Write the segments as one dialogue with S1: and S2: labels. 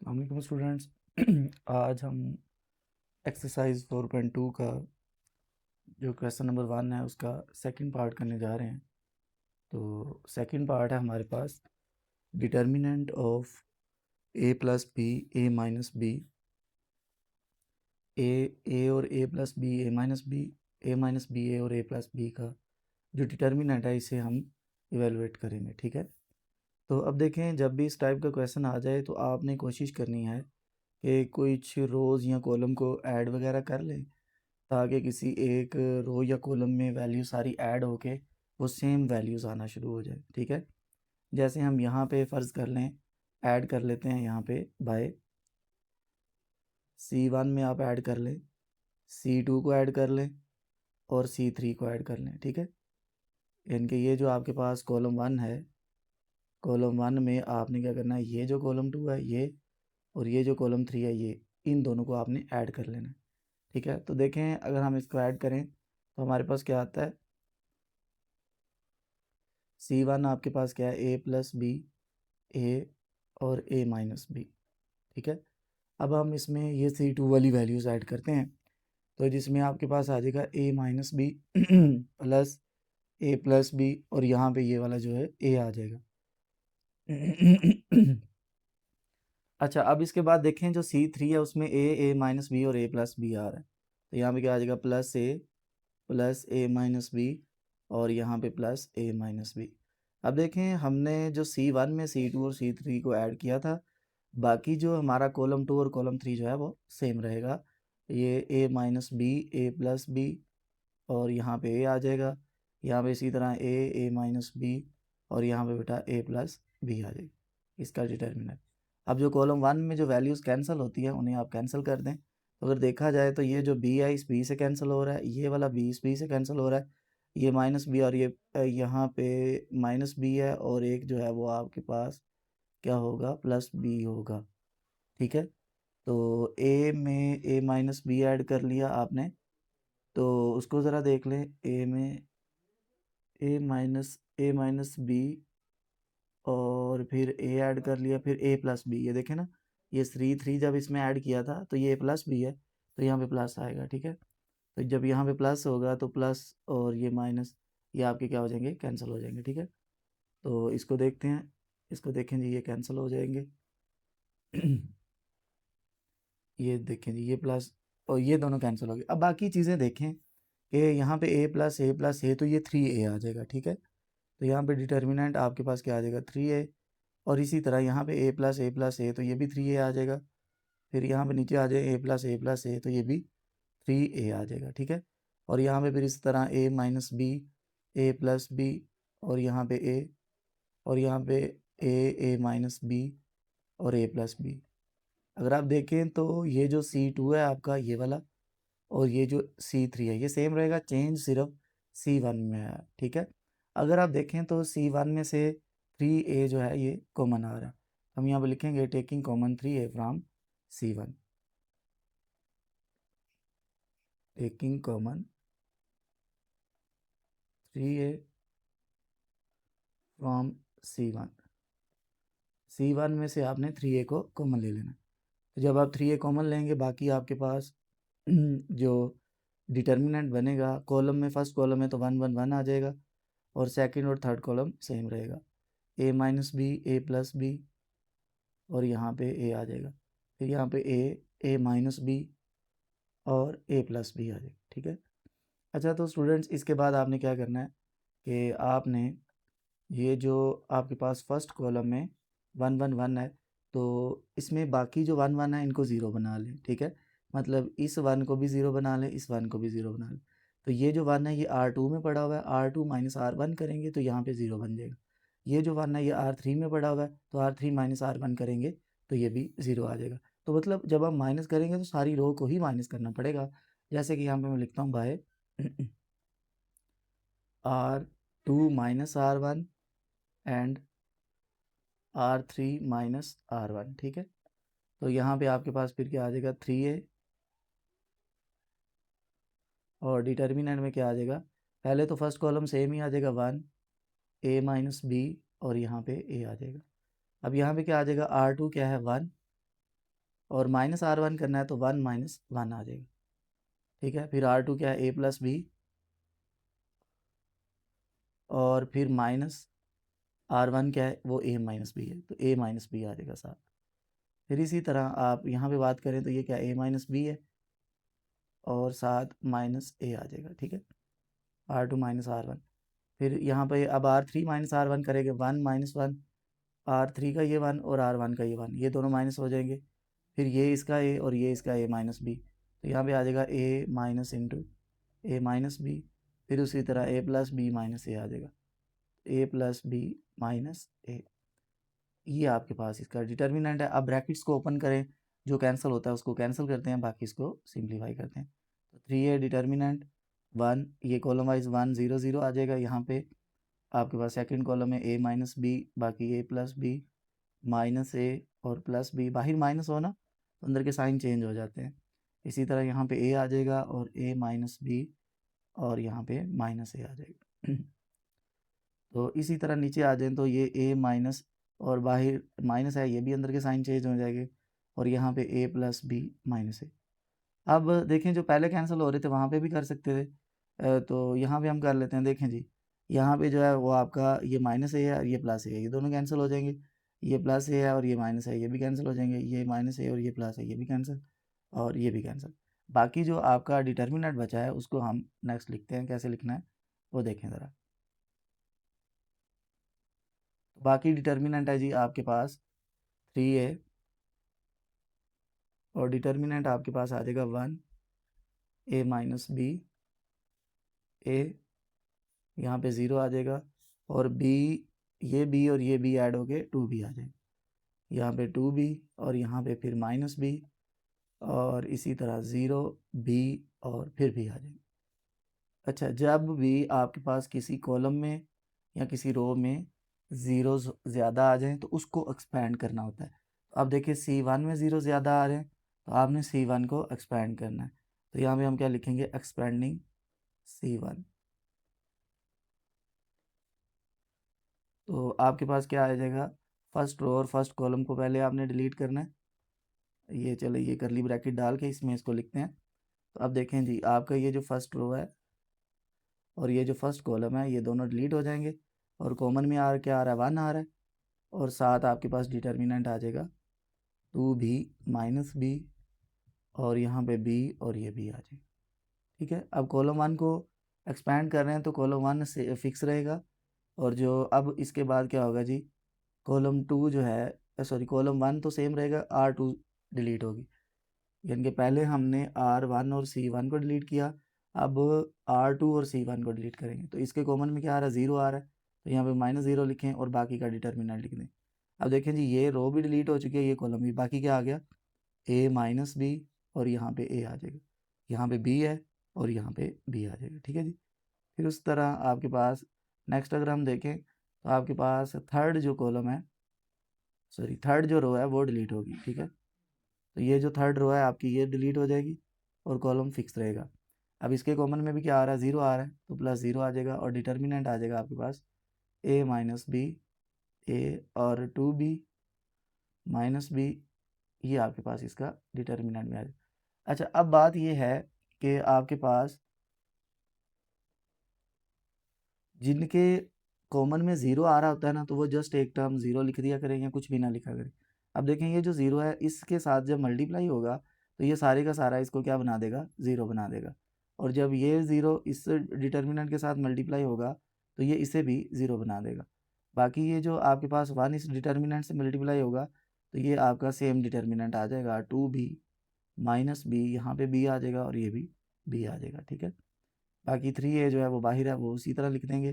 S1: अस्सलाम स्टूडेंट्स। आज हम एक्सरसाइज 4.2 का जो क्वेश्चन नंबर 1 है उसका सेकंड पार्ट करने जा रहे हैं। तो सेकंड पार्ट है हमारे पास determinant of A plus B A minus B A और A plus B A minus B A minus B A और ए प्लस बी का जो डिटर्मिनेंट है इसे हम इवेलुएट करेंगे। ठीक है, तो अब देखें, जब भी इस टाइप का क्वेश्चन आ जाए तो आपने कोशिश करनी है कि कुछ रोज़ या कॉलम को ऐड वगैरह कर लें ताकि किसी एक रो या कॉलम में वैल्यू सारी ऐड होके वो सेम वैल्यूज़ आना शुरू हो जाए। ठीक है, जैसे हम यहाँ पे फ़र्ज़ कर लें, ऐड कर लेते हैं यहाँ पे बाय C1 में आप ऐड कर लें, C2 को ऐड कर लें और C3 को ऐड कर लें। ठीक है, यानी कि ये जो आपके पास कॉलम 1 है, कॉलम 1 में आपने क्या करना है, ये जो कॉलम 2 है ये और ये जो कॉलम 3 है ये, इन दोनों को आपने ऐड कर लेना है। ठीक है, तो देखें अगर हम इसको ऐड करें तो हमारे पास क्या आता है, C1 आपके पास क्या है, ए प्लस बी ए और ए माइनस बी। ठीक है, अब हम इसमें ये C2 वाली वैल्यूज़ ऐड करते हैं तो जिसमें आपके पास आ जाएगा ए माइनस बी प्लस ए प्लस बी और यहाँ पे ये वाला जो है ए आ जाएगा। अच्छा, अब इसके बाद देखें जो C3 है उसमें ए माइनस बी और ए प्लस बी आ रहा है, तो यहाँ पे क्या आ जाएगा, प्लस ए माइनस बी और यहाँ पे प्लस ए माइनस बी। अब देखें हमने जो C1 में C2 और C3 को ऐड किया था, बाकी जो हमारा कॉलम 2 और कॉलम 3 जो है वो सेम रहेगा। ये ए माइनस बी ए प्लस बी और यहाँ पे ए आ जाएगा, यहाँ पे इसी तरह ए माइनस बी और यहाँ पे बेटा ए प्लस बी आ जाएगा, इसका डिटर्मिनेंट। अब जो कॉलम 1 में जो वैल्यूज़ कैंसिल होती है उन्हें आप कैंसिल कर दें, तो अगर देखा जाए तो ये जो बी है इस बी से कैंसिल हो रहा है, ये वाला बी इस बी से कैंसिल हो रहा है, ये माइनस बी और ये यहाँ पे माइनस बी है और एक जो है वो आपके पास क्या होगा, प्लस बी होगा। ठीक है, तो ए में ए माइनस बी ऐड कर लिया आपने, तो उसको ज़रा देख लें, ए में ए माइनस बी और फिर ए ऐड कर लिया, फिर ए प्लस बी, ये देखें ना, ये थ्री जब इसमें ऐड किया था तो ये प्लस बी है तो यहाँ पे प्लस आएगा। ठीक है, तो जब यहाँ पे प्लस होगा तो प्लस और ये माइनस, ये आपके क्या हो जाएंगे, कैंसिल हो जाएंगे। ठीक है, तो इसको देखते हैं, इसको देखें जी, ये कैंसिल हो जाएंगे। ये देखें जी, ये प्लस और ये दोनों कैंसिल हो गए। अब बाकी चीज़ें देखें कि यहाँ पे ए प्लस ए तो ये 3a आ जाएगा। ठीक है, तो यहाँ पे डिटर्मिनेंट आपके पास क्या आ जाएगा, 3a और इसी तरह यहाँ पे ए प्लस ए तो ये भी 3a आ जाएगा। फिर यहाँ पे नीचे आ जाए ए प्लस ए तो ये भी 3a आ जाएगा। ठीक है, और यहाँ पे फिर इस तरह ए माइनस बी ए प्लस बी और यहाँ पे ए और यहाँ पे ए माइनस बी और ए प्लस बी। अगर आप देखें तो ये जो C2 है आपका ये वाला और ये जो C3 है ये सेम रहेगा, चेंज सिर्फ C1 में है। ठीक है, अगर आप देखें तो C1 में से 3a जो है ये कॉमन आ रहा है, हम यहाँ पे लिखेंगे taking common 3a from C1, taking common 3a from C1। C1 में से आपने 3a को कॉमन ले लेना, तो जब आप 3a कॉमन लेंगे बाकी आपके पास जो डिटर्मिनेंट बनेगा, कॉलम में फर्स्ट कॉलम है तो 1 1 1 आ जाएगा और सेकंड और थर्ड कॉलम सेम रहेगा, ए माइनस बी ए प्लस बी और यहाँ पे ए आ जाएगा, फिर यहाँ पे ए माइनस बी और ए प्लस बी आ जाएगा। ठीक है, अच्छा तो स्टूडेंट्स इसके बाद आपने क्या करना है कि आपने ये जो आपके पास फर्स्ट कॉलम में 1 1 1 है तो इसमें बाकी जो 1 1 है इनको ज़ीरो बना लें। ठीक है, मतलब इस 1 को भी ज़ीरो बना लें, इस 1 को भी ज़ीरो बना लें, तो ये जो 1 है ये R2 में पड़ा हुआ है, R2 माइनस R1 करेंगे तो यहाँ पे ज़ीरो बन जाएगा। ये जो 1 है ये R3 में पड़ा हुआ है तो R3 माइनस R1 करेंगे तो ये भी ज़ीरो आ जाएगा। तो मतलब जब हम माइनस करेंगे तो सारी रो को ही माइनस करना पड़ेगा, जैसे कि यहाँ पे मैं लिखता हूँ bye R2 minus R1 and R3 minus R1। ठीक है, तो यहाँ पे आपके पास फिर क्या आ जाएगा, 3a और डिटर्मिनेंट में क्या आ जाएगा, पहले तो फर्स्ट कॉलम सेम ही आ जाएगा 1 a माइनस बी और यहाँ पे a आ जाएगा। अब यहाँ पे क्या आ जाएगा, R2 क्या है 1 और -R1 करना है तो 1 - 1 आ जाएगा, ठीक है। फिर R2 क्या है, A+B, और फिर -R1 क्या है, वो A-B है, तो A-B आ जाएगा साथ। फिर इसी तरह आप यहाँ पे बात करें तो ये क्या A-B है और साथ -A आ जाएगा, ठीक है, R2 - R1। फिर यहाँ पे अब R3 - R1 करेंगे, 1 - 1, R3 का ये 1 और R1 का ये 1, ये दोनों माइनस हो जाएंगे। फिर ये इसका A और ये इसका A-B, तो यहाँ पे आ जाएगा A- इंटू A-B। फिर उसी तरह A+B - A आ जाएगा, A+B - A। ये आपके पास इसका डिटर्मिनेंट है। अब ब्रैकेट्स को ओपन करें, जो कैंसिल होता है उसको कैंसिल करते हैं, बाकी इसको सिंप्लीफाई करते हैं। तो 3A डिटर्मिनेंट 1, ये कॉलम वाइज 1 0 0 आ जाएगा। यहाँ पे आपके पास सेकंड कॉलम में A-B, बाकी A+B -A और +B, बाहर माइनस हो ना तो अंदर के साइन चेंज हो जाते हैं। इसी तरह यहाँ पे A आ जाएगा और A-B और यहाँ पे -A आ जाएगा। तो इसी तरह नीचे आ जाए तो ये A- और बाहर माइनस है, ये भी अंदर के साइन चेंज हो जाएंगे, और यहाँ पे A+B -A। अब देखें जो पहले कैंसिल हो रहे थे वहाँ पे भी कर सकते थे, तो यहाँ पे हम कर लेते हैं। देखें जी, यहाँ पे जो है वो आपका ये -A है और ये +A है, ये दोनों कैंसिल हो जाएंगे। ये +A है और ये -A है, ये भी कैंसिल हो जाएंगे। ये -A और ये +A, ये भी कैंसिल, और ये भी कैंसिल। बाकी जो आपका डिटर्मिनेंट बचा है उसको हम नेक्स्ट लिखते हैं, कैसे लिखना है वो देखें ज़रा। बाकी डिटर्मिनेंट है जी आपके पास 3A, और डिटर्मिनेंट आपके पास आ जाएगा 1 A-B, A यहाँ पे 0 आ जाएगा, और B, ये B और ये B ऐड होके 2B आ जाएगा। यहाँ पे 2B और यहाँ पे फिर -B, और इसी तरह 0 B और फिर B आ जाएगा। अच्छा, जब भी आपके पास किसी कॉलम में या किसी रो में ज़ीरोज़ ज़्यादा आ जाएँ तो उसको एक्सपेंड करना होता है। तो अब देखिए C1 में ज़ीरो ज़्यादा आ रहे हैं तो आपने C1 को एक्सपेंड करना है। तो यहाँ पे हम क्या लिखेंगे, एक्सपेंडिंग C1। तो आपके पास क्या आ जाएगा, फर्स्ट रो और फर्स्ट कॉलम को पहले आपने डिलीट करना है। ये चलो, ये करली ब्रैकेट डाल के इसमें इसको लिखते हैं। तो अब देखें जी, आपका ये जो फर्स्ट रो है और ये जो फर्स्ट कॉलम है ये दोनों डिलीट हो जाएंगे, और कॉमन में क्या आ रहा है, 1 आ रहा है, और साथ आपके पास डिटर्मिनेंट आ जाएगा 2B -B, और यहाँ पे B और ये B आ जाएगा, ठीक है। अब कॉलम 1 को एक्सपैंड कर रहे हैं तो कॉलम 1 से फिक्स रहेगा, और जो अब इसके बाद क्या होगा जी, कॉलम 2 जो है, सॉरी कॉलम 1 तो सेम रहेगा, R2 डिलीट होगी। यानी कि पहले हमने R1 और C1 को डिलीट किया, अब R2 और C1 को डिलीट करेंगे। तो इसके कॉमन में क्या आ रहा है, 0 आ रहा है, तो यहाँ पे -0 लिखें और बाकी का डिटर्मिनेंट लिख दें। अब देखें जी, ये रो भी डिलीट हो चुकी है, ये कॉलम भी, बाकी क्या आ गया, A-B, और यहाँ पे A आ जाएगा, यहाँ पे B है और यहाँ पे B आ जाएगा, ठीक है जी। फिर उस तरह आपके पास नेक्स्ट अगर हम देखें तो आपके पास थर्ड जो कॉलम है, सॉरी थर्ड जो रो है वो डिलीट होगी, ठीक है। तो ये जो थर्ड रो है आपकी ये डिलीट हो जाएगी और कॉलम फिक्स रहेगा। अब इसके कॉमन में भी क्या आ रहा है, 0 आ रहा है, तो +0 आ जाएगा, और डिटर्मिनेंट आ जाएगा आपके पास A-B, A और 2B -B, ये आपके पास इसका डिटर्मिनेंट में आ जाएगा। अच्छा, अब बात ये है कि आपके पास जिनके कॉमन में 0 आ रहा होता है ना, तो वो जस्ट एक टर्म 0 लिख दिया करें या कुछ भी ना लिखा करें। अब देखें, ये जो 0 है इसके साथ जब मल्टीप्लाई होगा तो ये सारे का सारा इसको क्या बना देगा, 0 बना देगा, और जब ये 0 इस डिटर्मिनेंट के साथ मल्टीप्लाई होगा तो ये इसे भी 0 बना देगा। बाकी ये जो आपके पास 1 इस डिटर्मिनेंट से मल्टीप्लाई होगा तो ये आपका सेम डिटर्मिनेंट आ जाएगा, 2B -B, यहाँ पे B आ जाएगा और ये भी B आ जाएगा, ठीक है। बाकी 3A जो है वो बाहर है, वो उसी तरह लिख देंगे।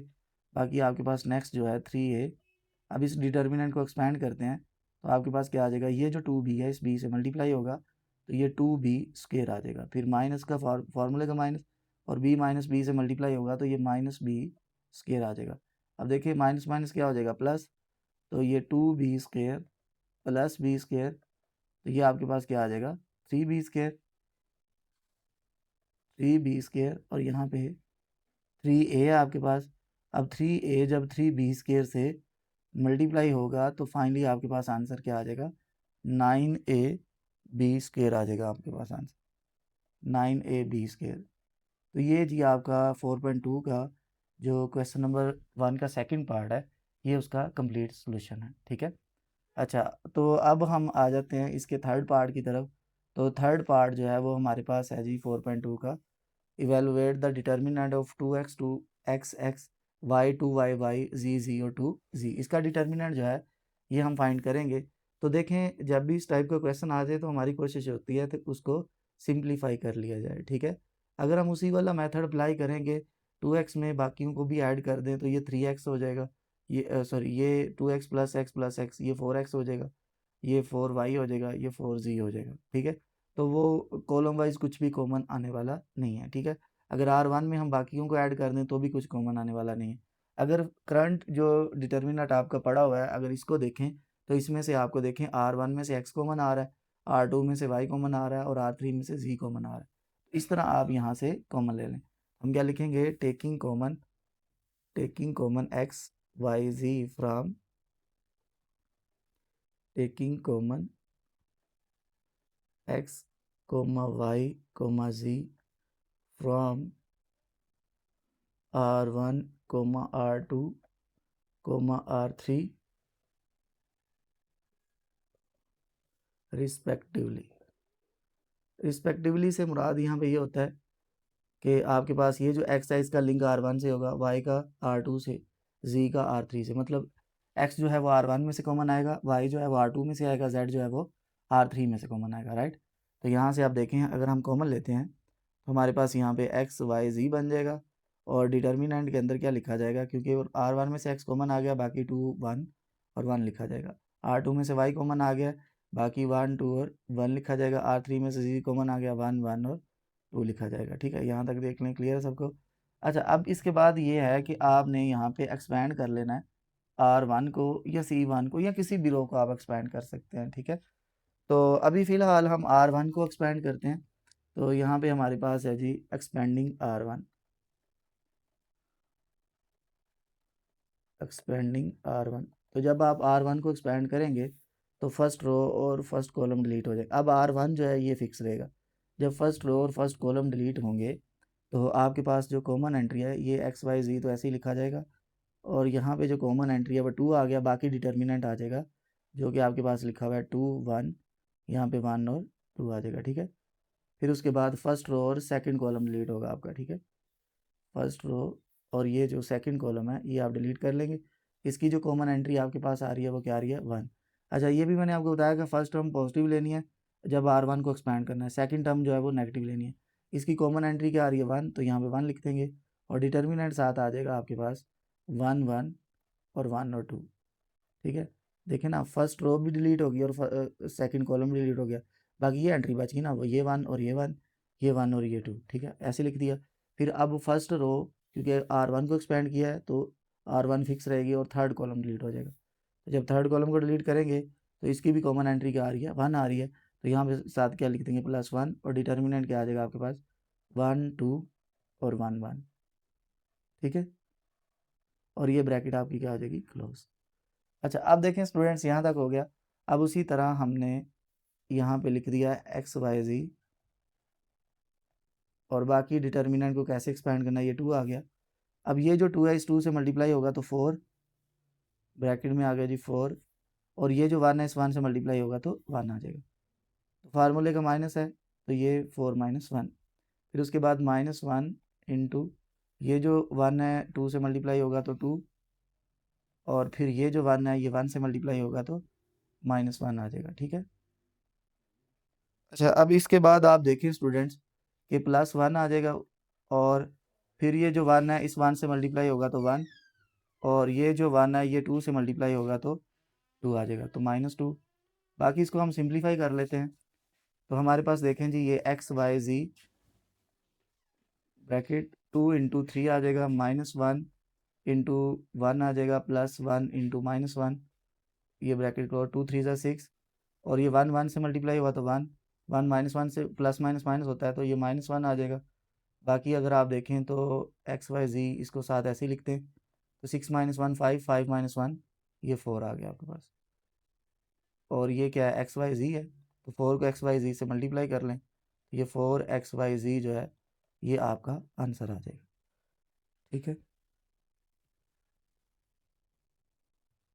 S1: बाकी आपके पास नेक्स्ट जो है 3A, अब इस डिटर्मिनेंट को एक्सपेंड करते हैं तो आपके पास क्या आ जाएगा, ये जो 2B है इस B से मल्टीप्लाई होगा तो ये 2B² आ जाएगा, फिर माइनस का फार्मूले का माइनस, और B -B से मल्टीप्लाई होगा तो ये -B² आ जाएगा। अब देखिए माइनस माइनस क्या हो जाएगा, प्लस, तो ये 2B² + B², तो ये आपके पास क्या आ जाएगा, 3B², 3B² और यहाँ पे 3A है आपके पास। अब 3A जब 3B² से मल्टीप्लाई होगा तो फाइनली आपके पास आंसर क्या आ जाएगा, 9A बी स्क्वेयर आ जाएगा आपके पास आंसर 9ab²। तो ये जी आपका 4.2 का जो क्वेश्चन नंबर 1 का सेकंड पार्ट है, ये उसका कंप्लीट सॉल्यूशन है। ठीक है। अच्छा, तो अब हम आ जाते हैं इसके थर्ड पार्ट की तरफ। तो थर्ड पार्ट जो है वो हमारे पास है जी 4.2 का, evaluate the determinant of 2x 2x y 2y z 0 2 z। इसका डिटर्मिनेंट जो है ये हम फाइंड करेंगे। तो देखें, जब भी इस टाइप का क्वेश्चन आ जाए तो हमारी कोशिश होती है तो उसको सिंप्लीफाई कर लिया जाए। ठीक है। अगर हम उसी वाला मेथड अप्लाई करेंगे, 2x में बाकियों को भी ऐड कर दें तो ये 3x हो जाएगा, ये सॉरी ये 2x प्लस x ये 4x हो जाएगा, ये 4y हो जाएगा, ये 4z हो जाएगा। ठीक है। तो वो कॉलम वाइज कुछ भी कॉमन आने वाला नहीं है। ठीक है। अगर R1 में हम बाकियों को ऐड कर दें तो भी कुछ कॉमन आने वाला नहीं है। अगर करंट जो डिटर्मिनेंट आपका पड़ा हुआ है, अगर इसको देखें तो इसमें से आपको देखें R1 में से x कॉमन आ रहा है, R2 में से y कॉमन आ रहा है और R3 में से z कॉमन आ रहा है। इस तरह आप यहाँ से कॉमन ले लें। हम क्या लिखेंगे, taking common x y z from taking common x, y, z from R1, R2, R3 respectively से मुराद यहाँ पे ये होता है कि आपके पास ये जो x है इसका लिंक R1 से होगा, y का R2 से, z का R3 से। मतलब x जो है वो R1 में से कॉमन आएगा, y जो है वो R2 में से आएगा, z जो है वो R3 में से कॉमन आएगा। राइट। तो यहाँ से आप देखें, अगर हम कॉमन लेते हैं तो हमारे पास यहाँ पे x y z बन जाएगा और डिटर्मिनेंट के अंदर क्या लिखा जाएगा, क्योंकि R1 में से x कॉमन आ गया, बाकी 2 1 और 1 लिखा जाएगा। R2 में से y कॉमन आ गया, बाकी 1 2 और 1 लिखा जाएगा। R3 में से z कॉमन आ गया, 1 1 और 2 लिखा जाएगा। ठीक है। यहाँ तक देख लें, क्लियर है सबको। अच्छा, अब इसके बाद ये है कि आपने यहाँ पे एक्सपेंड कर लेना है R1 को या C1 को या किसी भी रो को आप एक्सपेंड कर सकते हैं। ठीक है। तो अभी फ़िलहाल हम R1 को एक्सपेंड करते हैं। तो यहाँ पे हमारे पास है जी एक्सपेंडिंग R1, तो जब आप R1 को एक्सपेंड करेंगे तो फर्स्ट रो और फर्स्ट कॉलम डिलीट हो जाएगा। अब R1 जो है ये फिक्स रहेगा। जब फर्स्ट रो और फर्स्ट कॉलम डिलीट होंगे तो आपके पास जो कॉमन एंट्री है ये एक्स वाई जी तो ऐसे ही लिखा जाएगा, और यहाँ पे जो कॉमन एंट्री है वो 2 आ गया, बाकी डिटर्मिनेंट आ जाएगा जो कि आपके पास लिखा हुआ है 2 1, यहाँ पे 1 और 2 आ जाएगा। ठीक है। फिर उसके बाद फर्स्ट रो और सेकंड कॉलम डिलीट होगा आपका। ठीक है। फर्स्ट रो और ये जो सेकंड कॉलम है ये आप डिलीट कर लेंगे। इसकी जो कॉमन एंट्री आपके पास आ रही है वो क्या आ रही है, 1। अच्छा, ये भी मैंने आपको बताया कि फर्स्ट टर्म पॉजिटिव लेनी है जब R1 को एक्सपैंड करना है, सेकंड टर्म जो है वो नेगेटिव लेनी है। इसकी कॉमन एंट्री क्या आ रही है, 1, तो यहाँ पे 1 लिख देंगे और डिटर्मिनेंट साथ आ जाएगा आपके पास 1 1 और 1 और 2। ठीक है। देखिए ना, फर्स्ट रो भी डिलीट हो गई और सेकंड कॉलम भी डिलीट हो गया, बाकी ये एंट्री बच गई ना, वो ये 1 और ये 1, ये 1 और ये 2। ठीक है, ऐसे लिख दिया। फिर अब फर्स्ट रो क्योंकि R1 को एक्सपेंड किया है तो R1 फिक्स रहेगी और थर्ड कॉलम डिलीट हो जाएगा। तो जब थर्ड कॉलम को डिलीट करेंगे तो इसकी भी कॉमन एंट्री क्या आ रही है, 1 आ रही है, तो यहाँ पे साथ क्या लिख देंगे, +1, और डिटर्मिनेंट क्या आ जाएगा आपके पास 1 2 और 1 1। ठीक है। और ये ब्रैकेट आपकी क्या हो जाएगी, क्लोज। अच्छा, अब देखें स्टूडेंट्स, यहाँ तक हो गया। अब उसी तरह हमने यहाँ पे लिख दिया एक्स वाई जी, और बाकी डिटर्मिनेंट को कैसे एक्सपेंड करना है, ये 2 आ गया। अब ये जो 2 है इस 2 से मल्टीप्लाई होगा तो 4, ब्रैकेट में आ गया जी 4, और ये जो 1 है इस 1 से मल्टीप्लाई होगा तो 1 आ जाएगा। तो फार्मूले का माइनस है तो ये 4 - 1। फिर उसके बाद -1 इंटू ये जो 1 है 2 से मल्टीप्लाई होगा तो 2, और फिर ये जो 1 है ये 1 से मल्टीप्लाई होगा तो -1 आ जाएगा। ठीक है। अच्छा, अब इसके बाद आप देखें स्टूडेंट्स कि +1 आ जाएगा, और फिर ये जो 1 है इस 1 से मल्टीप्लाई होगा तो 1, और ये जो 1 है ये 2 से मल्टीप्लाई होगा तो 2 आ जाएगा तो -2। बाकी इसको हम सिंप्लीफाई कर लेते हैं। तो हमारे पास देखें जी ये एक्स वाई जी ब्रैकेट 2 × 3 आ जाएगा, -1 इंटू 1 आ जाएगा, +1 इंटू -1, ये ब्रैकेट को 2 3 ज़ा 6, और ये 1 1 से मल्टीप्लाई हुआ तो 1 1 -1 से प्लस माइनस माइनस होता है तो ये -1 आ जाएगा। बाकी अगर आप देखें तो एक्स वाई जी इसको साथ ऐसे ही लिखते हैं, तो 6 - 1 5, 5 - 1 ये 4 आ गया आपके पास। और ये क्या है, एक्स वाई जी है, तो 4 को एक्स वाई जी से मल्टीप्लाई कर लें, तो ये 4 एक्स वाई जी जो है ये आपका आंसर आ जाएगा। ठीक है।